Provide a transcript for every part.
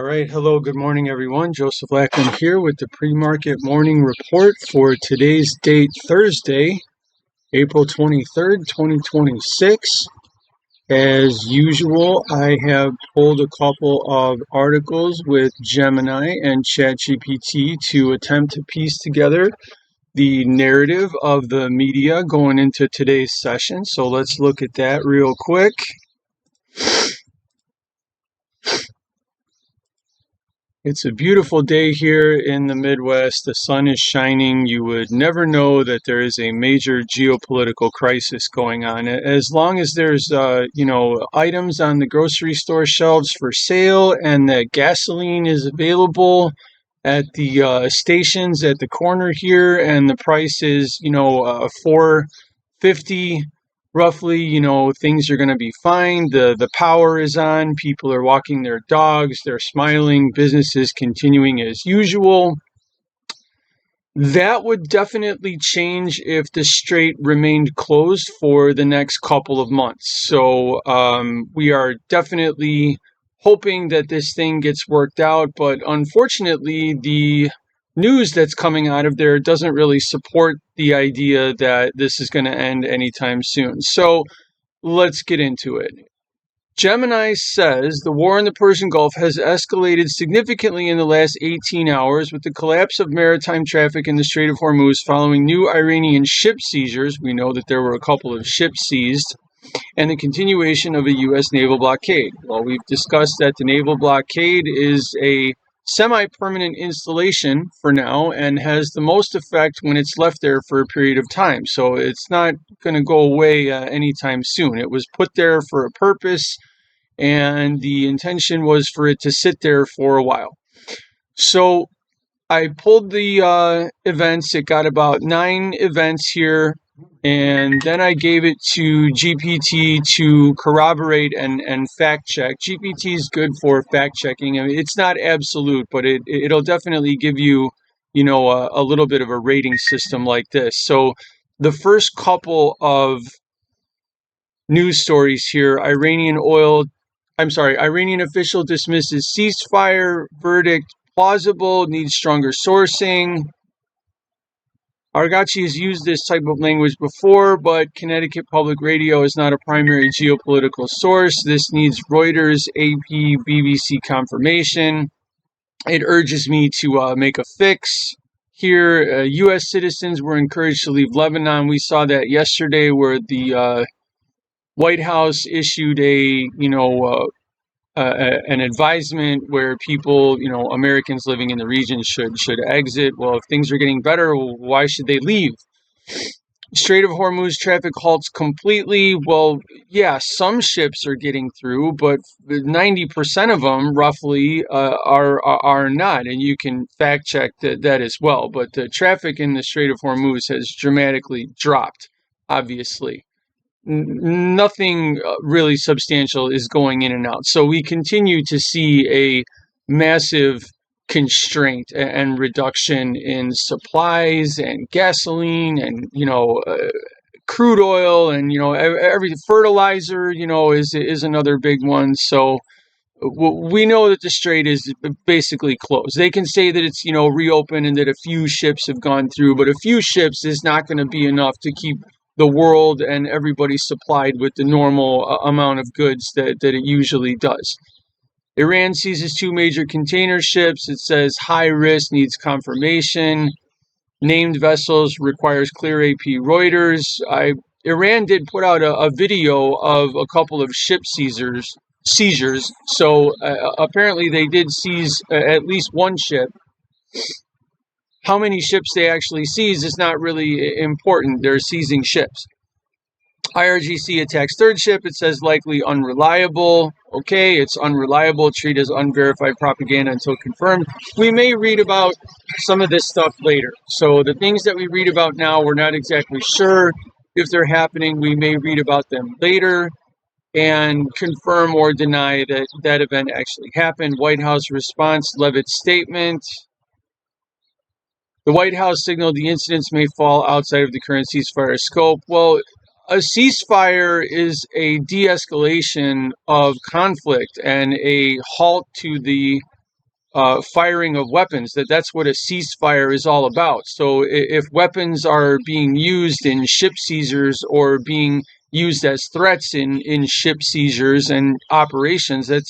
All right. Hello. Good morning, everyone. Joseph Lackland here with the pre-market morning report for today's date, Thursday, April 23rd, 2026. As usual, I have pulled a couple of articles with Gemini and ChatGPT to attempt to piece together the narrative of the media going into today's session. So let's look at that real quick. It's a beautiful day here in the Midwest. The sun is shining. You would never know that there is a major geopolitical crisis going on. As long as there's, items on the grocery store shelves for sale and that gasoline is available at the stations at the corner here, and the price is, $4.50. Roughly, things are going to be fine. The power is on. People are walking their dogs. They're smiling. Business is continuing as usual. That would definitely change if the strait remained closed for the next couple of months. So we are definitely hoping that this thing gets worked out. But unfortunately, the news that's coming out of there doesn't really support the idea that this is going to end anytime soon. So let's get into it. Gemini says the war in the Persian Gulf has escalated significantly in the last 18 hours with the collapse of maritime traffic in the Strait of Hormuz following new Iranian ship seizures. We know that there were a couple of ships seized, and the continuation of a U.S. naval blockade. Well, we've discussed that the naval blockade is a semi-permanent installation for now and has the most effect when it's left there for a period of time. So it's not going to go away anytime soon. It was put there for a purpose, and the intention was for it to sit there for a while. So I pulled the events. It got about 9 events here, and then I gave it to GPT to corroborate and fact check. GPT is good for fact checking. I mean, it's not absolute, but it'll definitely give you, a little bit of a rating system like this. So the first couple of news stories here: Iranian official dismisses ceasefire verdict plausible, needs stronger sourcing. Argacci has used this type of language before, but Connecticut Public Radio is not a primary geopolitical source. This needs Reuters, AP, BBC confirmation. It urges me to make a fix. Here, U.S. citizens were encouraged to leave Lebanon. We saw that yesterday, where the White House issued an advisement where people, Americans living in the region should exit. Well, if things are getting better, why should they leave? Strait of Hormuz traffic halts completely. Well, yeah, some ships are getting through, but 90% of them, roughly, are not, and you can fact check that as well. But the traffic in the Strait of Hormuz has dramatically dropped, obviously. Nothing really substantial is going in and out. So we continue to see a massive constraint and reduction in supplies and gasoline and, crude oil and, every fertilizer, is another big one. So we know that the strait is basically closed. They can say that it's, reopened and that a few ships have gone through, but a few ships is not going to be enough to keep the world and everybody supplied with the normal amount of goods that it usually does. Iran seizes 2 major container ships. It says high risk, needs confirmation. Named vessels requires clear AP Reuters. Iran did put out a video of a couple of ship seizures. So apparently they did seize at least one ship. How many ships they actually seize is not really important. They're seizing ships. IRGC attacks 3rd ship. It says likely unreliable. Okay, it's unreliable. Treated as unverified propaganda until confirmed. We may read about some of this stuff later. So the things that we read about now, we're not exactly sure if they're happening. We may read about them later and confirm or deny that that event actually happened. White House response, Leavitt's statement. The White House signaled the incidents may fall outside of the current ceasefire scope. Well, a ceasefire is a de-escalation of conflict and a halt to the firing of weapons. That's what a ceasefire is all about. So if weapons are being used in ship seizures or being used as threats in ship seizures and operations, that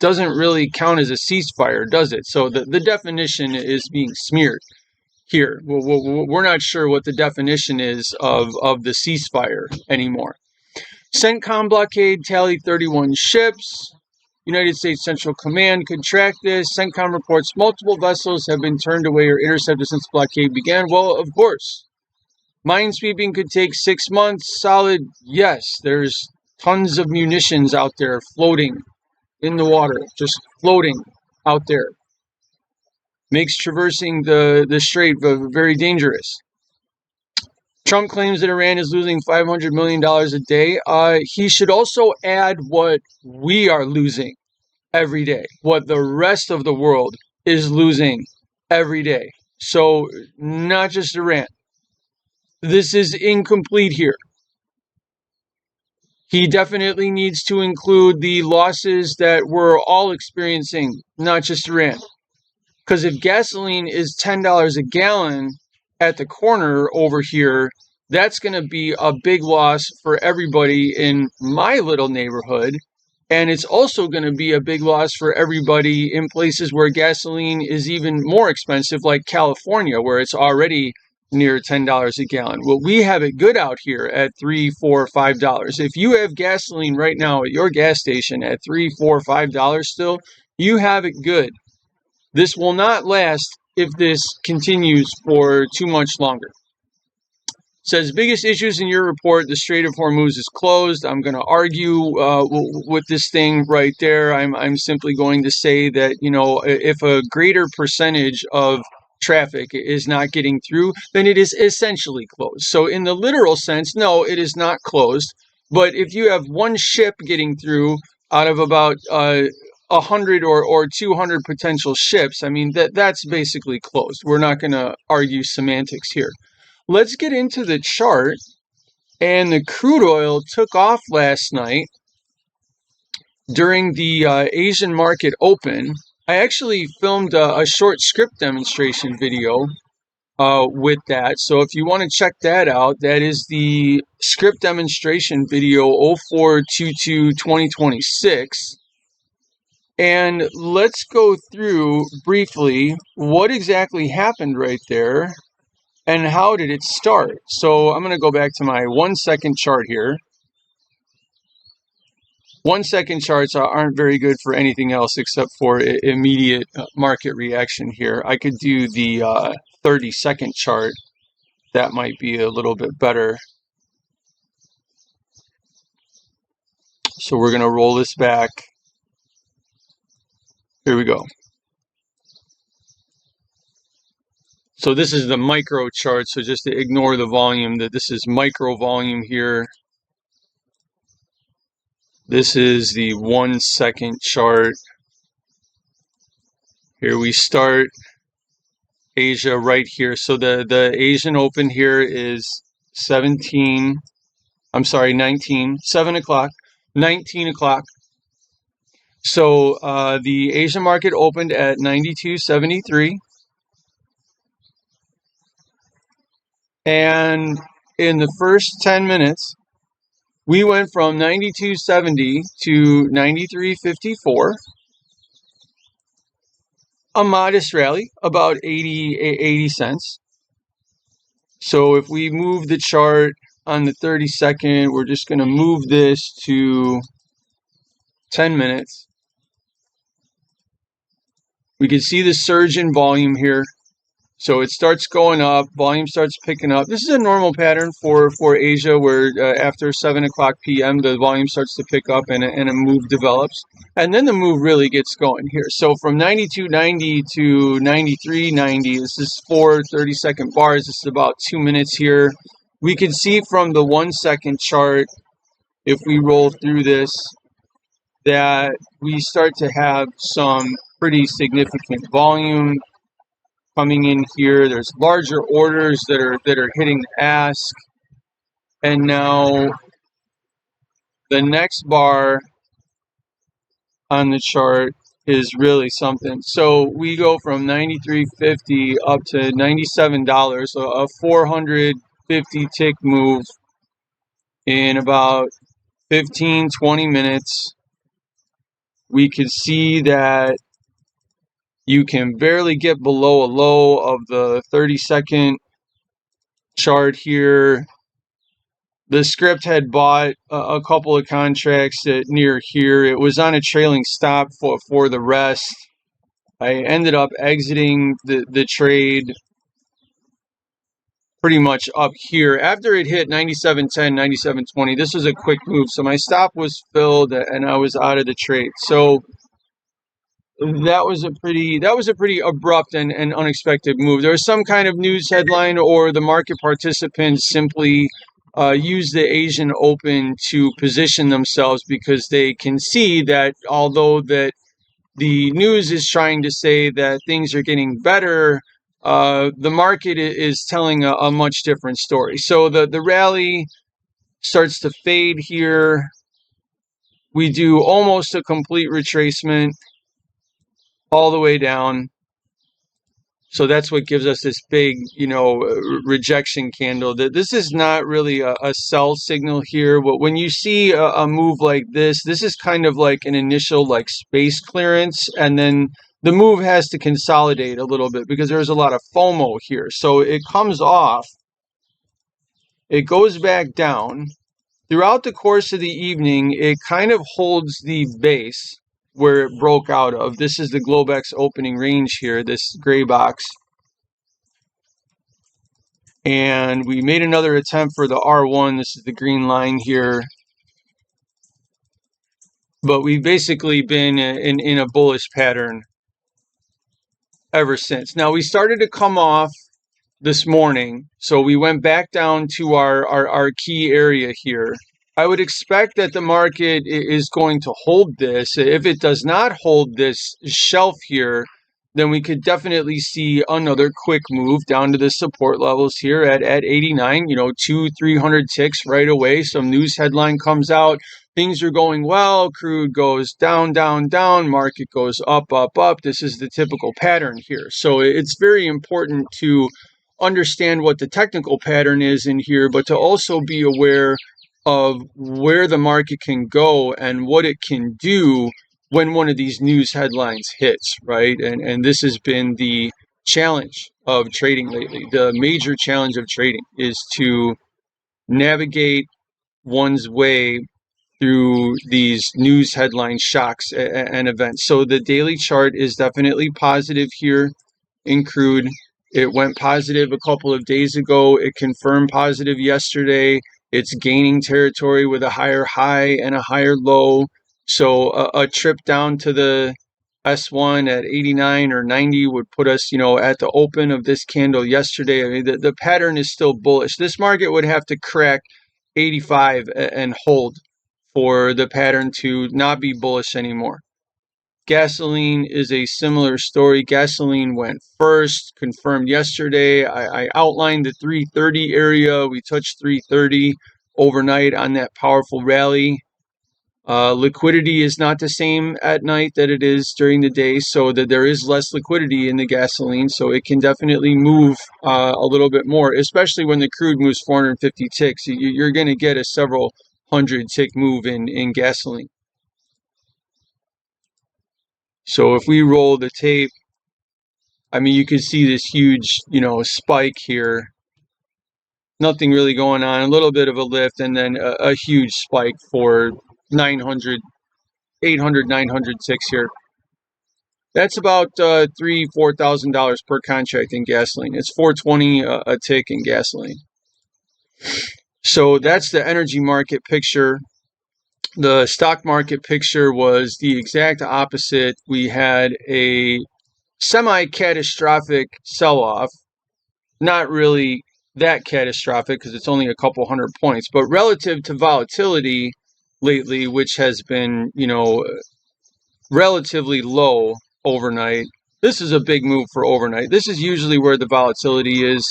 doesn't really count as a ceasefire, does it? So the definition is being smeared here. We're not sure what the definition is of the ceasefire anymore. CENTCOM blockade tallied 31 ships. United States Central Command could track this. CENTCOM reports multiple vessels have been turned away or intercepted since blockade began. Well, of course. Minesweeping could take 6 months. Solid, yes. There's tons of munitions out there floating in the water, just floating out there. Makes traversing the strait very dangerous. Trump claims that Iran is losing $500 million a day. He should also add what we are losing every day, what the rest of the world is losing every day. So not just Iran. This is incomplete here. He definitely needs to include the losses that we're all experiencing, not just Iran. Because if gasoline is $10 a gallon at the corner over here, that's going to be a big loss for everybody in my little neighborhood. And it's also going to be a big loss for everybody in places where gasoline is even more expensive, like California, where it's already near $10 a gallon. Well, we have it good out here at $3, $4, $5. If you have gasoline right now at your gas station at $3, $4, $5 still, you have it good. This will not last if this continues for too much longer. Says biggest issues in your report, the Strait of Hormuz is closed. I'm going to argue with this thing right there. I'm simply going to say that, you know, if a greater percentage of traffic is not getting through, then it is essentially closed. So in the literal sense, no, it is not closed. But if you have one ship getting through out of about 100 or 200 potential ships, I mean, that's basically closed. We're not going to argue semantics here. Let's get into the chart. And the crude oil took off last night during the Asian market open. I actually filmed a short script demonstration video with that. So if you want to check that out, that is the script demonstration video 04/22/2026. And let's go through briefly what exactly happened right there. And how did it start? So I'm going to go back to my 1 second chart here. 1 second charts aren't very good for anything else except for immediate market reaction here. I could do the 30-second chart. That might be a little bit better. So we're going to roll this back. Here we go. So this is the micro chart, so just to ignore the volume, that this is micro volume here. This is the 1 second chart. Here we start Asia right here. So the Asian open here is 19, 7 o'clock, 19 o'clock. So the Asian market opened at 92.73. And in the first 10 minutes, we went from 92.70 to 93.54. A modest rally, about 80 cents. So if we move the chart on the 30-second, we're just going to move this to 10 minutes. We can see the surge in volume here. So it starts going up, volume starts picking up. This is a normal pattern for Asia, where after 7 o'clock p.m. the volume starts to pick up and a move develops. And then the move really gets going here. So from 92.90 to 93.90, this is 4 30-second bars. This is about 2 minutes here. We can see from the 1 second chart, if we roll through this, that we start to have some pretty significant volume coming in here. There's larger orders that are hitting the ask. And now the next bar on the chart is really something. So we go from $93.50 up to $97, so a 450 tick move in about 15-20 minutes. We could see that you can barely get below a low of the 30-second chart here. The script had bought a couple of contracts near here. It was on a trailing stop for the rest. I ended up exiting the trade pretty much up here. After it hit 97.10, 97.20, this was a quick move. So my stop was filled and I was out of the trade. So that was a pretty abrupt and unexpected move. There was some kind of news headline, or the market participants simply use the Asian Open to position themselves because they can see that although that the news is trying to say that things are getting better, the market is telling a much different story. So the rally starts to fade here. We do almost a complete retracement all the way down. So that's what gives us this big, rejection candle. This is not really a sell signal here. But when you see a move like this is kind of like an initial like space clearance, and then the move has to consolidate a little bit because there's a lot of FOMO here. So it comes off, it goes back down. Throughout the course of the evening, it kind of holds the base where it broke out of. This is the Globex opening range here, this gray box. And we made another attempt for the R1. This is the green line here. But we've basically been in a bullish pattern ever since. Now, we started to come off this morning, so we went back down to our key area here. I would expect that the market is going to hold this. If it does not hold this shelf here, then we could definitely see another quick move down to the support levels here at 89, 200-300 ticks right away. Some news headline comes out, things are going well, crude goes down, down, down, market goes up, up, up. This is the typical pattern here. So it's very important to understand what the technical pattern is in here, but to also be aware of where the market can go and what it can do when one of these news headlines hits, right? And this has been the challenge of trading lately. The major challenge of trading is to navigate one's way through these news headline shocks and events. So the daily chart is definitely positive here in crude. It went positive a couple of days ago. It confirmed positive yesterday. It's gaining territory with a higher high and a higher low. So a trip down to the S1 at 89 or 90 would put us, at the open of this candle yesterday. I mean, the pattern is still bullish. This market would have to crack 85 and hold for the pattern to not be bullish anymore. Gasoline is a similar story. Gasoline went first, confirmed yesterday. I outlined the 330 area. We touched 330 overnight on that powerful rally. Liquidity is not the same at night that it is during the day, so that there is less liquidity in the gasoline, so it can definitely move a little bit more, especially when the crude moves 450 ticks. You're going to get a several hundred tick move in gasoline. So if we roll the tape, I mean, you can see this huge, spike here. Nothing really going on, a little bit of a lift, and then a huge spike for 900, 800, 900 ticks here. That's about $3,000-$4,000 per contract in gasoline. It's $420 a tick in gasoline. So that's the energy market picture. The stock market picture was the exact opposite. We had a semi-catastrophic sell-off. Not really that catastrophic because it's only a couple hundred points, but relative to volatility lately, which has been, relatively low overnight, this is a big move for overnight. This is usually where the volatility is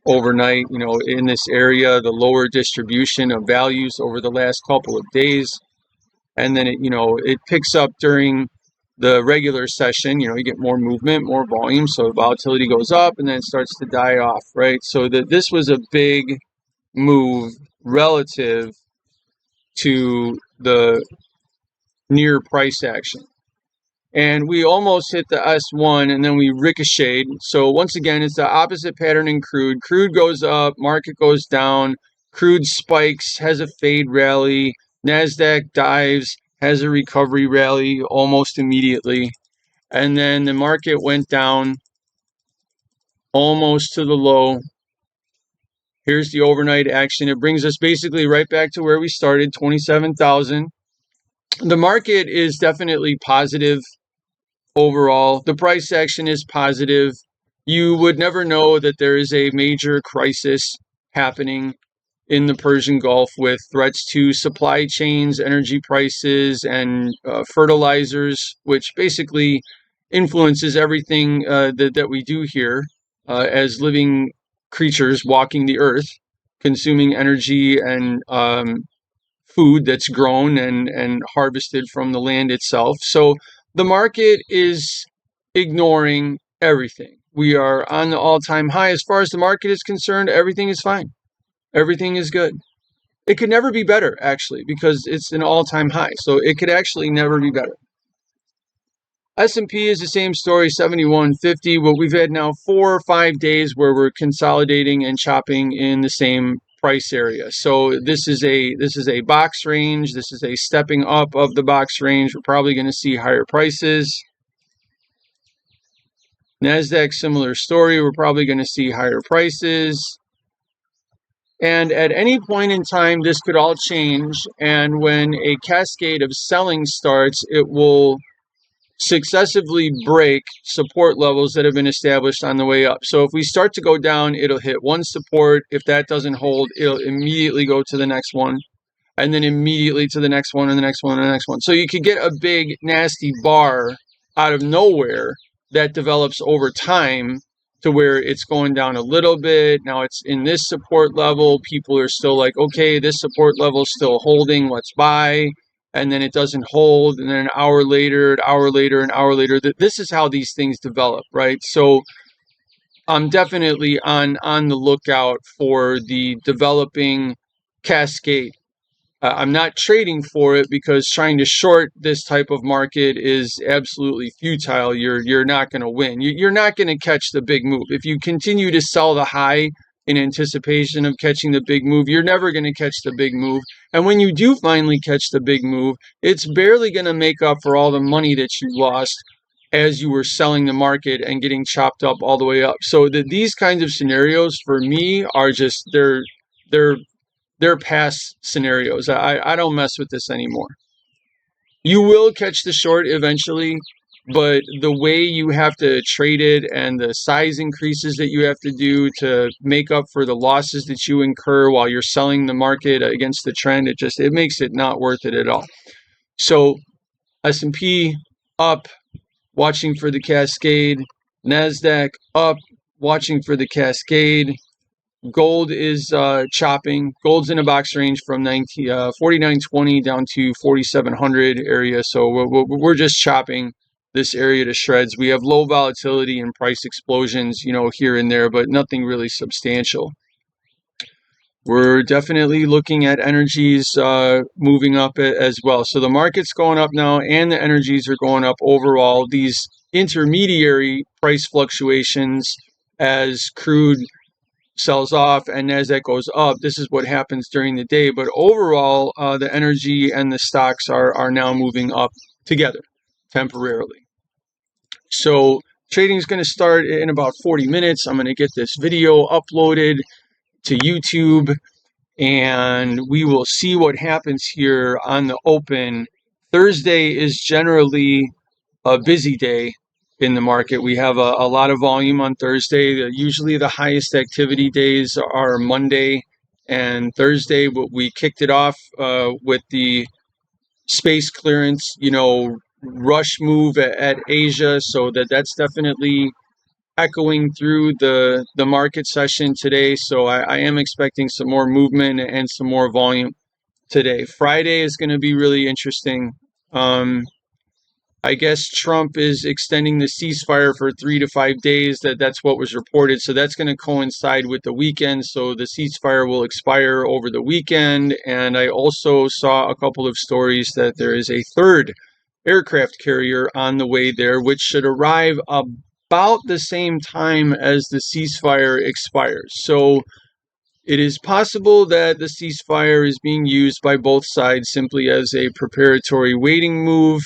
overnight, in this area, the lower distribution of values over the last couple of days. And then it picks up during the regular session, you get more movement, more volume, so volatility goes up and then it starts to die off, right? So this was a big move relative to the near price action. And we almost hit the S1 and then we ricocheted. So once again, it's the opposite pattern in crude. Crude goes up, market goes down, crude spikes, has a fade rally, NASDAQ dives, has a recovery rally almost immediately. And then the market went down almost to the low. Here's the overnight action. It brings us basically right back to where we started, 27,000. The market is definitely positive overall. The price action is positive. You would never know that there is a major crisis happening in the Persian Gulf with threats to supply chains, energy prices, and fertilizers, which basically influences everything that we do here as living creatures walking the earth, consuming energy and food that's grown and harvested from the land itself. So the market is ignoring everything. We are on the all-time high. As far as the market is concerned, everything is fine. Everything is good. It could never be better, actually, because it's an all-time high. So it could actually never be better. S&P is the same story, 7150. But we've had now 4 or 5 days where we're consolidating and chopping in the same price area. So this is a box range. This is a stepping up of the box range. We're probably going to see higher prices. NASDAQ, similar story. We're probably going to see higher prices. And at any point in time, this could all change. And when a cascade of selling starts, it will successively break support levels that have been established on the way up. So if we start to go down, it'll hit one support. If that doesn't hold, it'll immediately go to the next one, and then immediately to the next one, and the next one, and the next one. So you could get a big, nasty bar out of nowhere that develops over time to where it's going down a little bit. Now it's in this support level. People are still like, okay, this support level is still holding. Let's buy. And then it doesn't hold. And then an hour later, an hour later, an hour later. This is how these things develop, right? So I'm definitely on the lookout for the developing cascade. I'm not trading for it because trying to short this type of market is absolutely futile. You're not going to win. You're not going to catch the big move. If you continue to sell the high in anticipation of catching the big move, you're never going to catch the big move. And when you do finally catch the big move, it's barely going to make up for all the money that you lost as you were selling the market and getting chopped up all the way up. So these kinds of scenarios for me are just they're past scenarios. I don't mess with this anymore. You will catch the short eventually, but the way you have to trade it and the size increases that you have to do to make up for the losses that you incur while you're selling the market against the trend, it makes it not worth it at all. So S&P up, watching for the cascade. NASDAQ up, watching for the cascade. Gold is chopping. Gold's in a box range from 49.20 down to 4,700 area. So we're just chopping this area to shreds. We have low volatility and price explosions, here and there, but nothing really substantial. We're definitely looking at energies moving up as well. So the market's going up now and the energies are going up overall. These intermediary price fluctuations as crude sells off and NASDAQ goes up, this is what happens during the day. But overall, the energy and the stocks are now moving up together temporarily. So trading is going to start in about 40 minutes. I'm going to get this video uploaded to YouTube and we will see what happens here on the open. Thursday is generally a busy day in the market. We have a lot of volume on Thursday. Usually the highest activity days are Monday and Thursday, but we kicked it off with the space clearance, rush move at Asia. So that's definitely echoing through the market session today. So I am expecting some more movement and some more volume today. Friday is going to be really interesting. I guess Trump is extending the ceasefire for 3 to 5 days. That's what was reported. So that's going to coincide with the weekend. So the ceasefire will expire over the weekend. And I also saw a couple of stories that there is a third aircraft carrier on the way there, which should arrive about the same time as the ceasefire expires. So it is possible that the ceasefire is being used by both sides simply as a preparatory waiting move.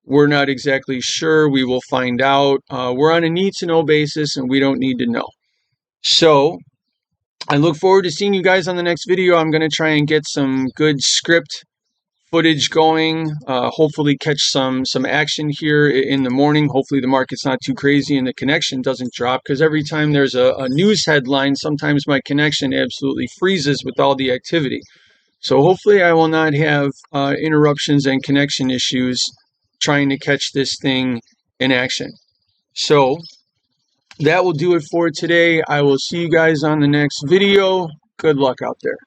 We're not exactly sure. We will find out. We're on a need-to-know basis, and we don't need to know. So I look forward to seeing you guys on the next video. I'm going to try and get some good script footage going, hopefully catch some action here in the morning. Hopefully the market's not too crazy and the connection doesn't drop, because every time there's a news headline, sometimes my connection absolutely freezes with all the activity. So hopefully I will not have interruptions and connection issues trying to catch this thing in action. So that will do it for today. I will see you guys on the next video. Good luck out there.